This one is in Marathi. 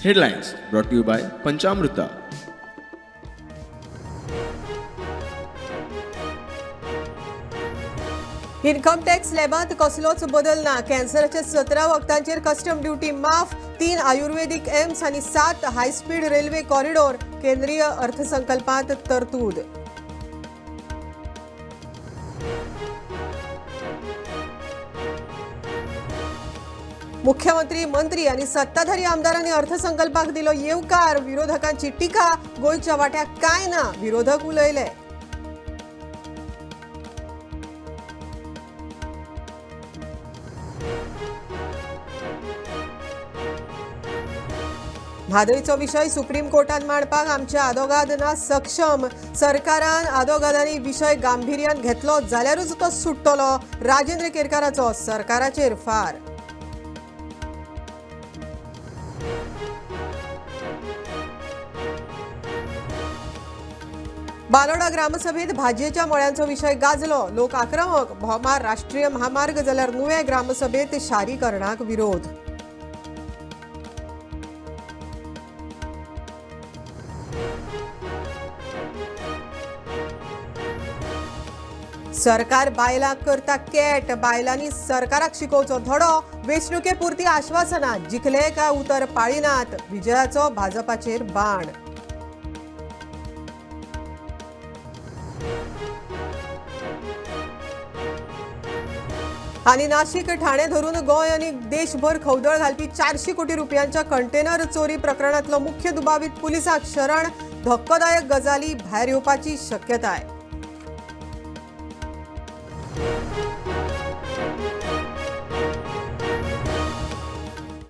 Headlines brought to you by Panchamrita. Income tax स्लॅबांत कसलोच बदल ना. कॅन्सराच्या 17 वखदांचेर कस्टम ड्युटी माफ. 3 आयुर्वेदिक एम्स आनी 7 हाय स्पीड रेल्वे कॉरिडॉर. केंद्रीय अर्थसंकल्पात तरतूद. मुख्यमंत्री मंत्री आणि सत्ताधारी आमदारांनी अर्थसंकल्पाक दिलो येवकार. विरोधकांची टिका. गोंयच्या वाट्याक काय ना, विरोधक उलयले. म्हादईचो विषय सुप्रीम कोर्टात मांडपाक आमचे आदोगाद ना सक्षम. सरकारान आदोगादांनी विषय गांभीर्यान घेतलो जाल्यारूच तो सुट्टलो. राजेंद्र केरकाराचो सरकाराचेर फार. बालोडा ग्रामसभेत भाजयेच्या मळ्यांचो विषय गाजलो. लोक आक्रमक. भोमार राष्ट्रीय महामार्ग जाल्यार नुवे ग्रामसभेत शारीकरणाक विरोध. सरकार बायलांक करता कॅट. बायलांनी सरकाराक शिकोवचो धडो. वेंचणुके पुरती आश्वासनां. जिखले काय उतर पाळिनात. विजयाचो भाजपाचेर बाण. आणि नाशिक ठाणे धरून गोंय आणि देशभर खवदळ घालपी 400 कोटी रुपयांच्या कंटेनर चोरी प्रकरणातलो मुख्य दुबावीत पुलिसाक शरण. धक्कोदायक गजाली भायर येवपाची शक्यताय.